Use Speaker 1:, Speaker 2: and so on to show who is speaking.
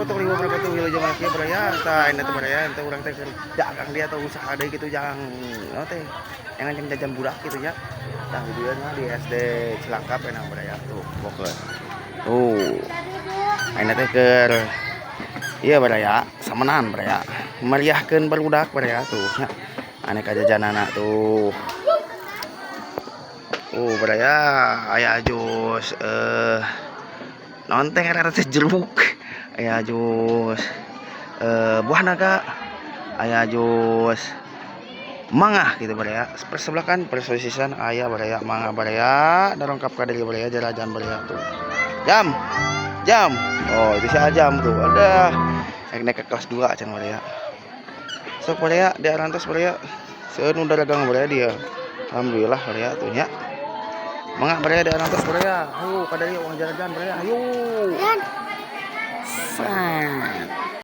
Speaker 1: warahmatullahi wabarakatuh. Wilujeng makia beraya. Tah ini teh beraya ente urang teh dagang dia tuh usaha deui gitu jangan teh yang jajan budak gitu nya. Tah videonya di SD Cilangkap enak beraya tuh pokoknya. Ini teh keur iya beraya samenan beraya. Meriahkeun barudak beraya tuh nya. Aneka jajanana tuh. Beraya aya jus nonteng ada jeruk. Aya jus buah naga. Aya jus mangga gitu beraya. Persebelah kan persisisan aya beraya mangga beraya darongkap ka deui beraya jarajan beraya tuh. Jam. Oh, itu si Ajam tuh. Ada naik ke kelas 2 can beraya. Sok beraya di arantos beraya. Seueur nu dagang beraya dia. Alhamdulillah beraya tuh nya. Mangga beraya di arantos beraya. Ayo ka deui uang jajan beraya. Ayo.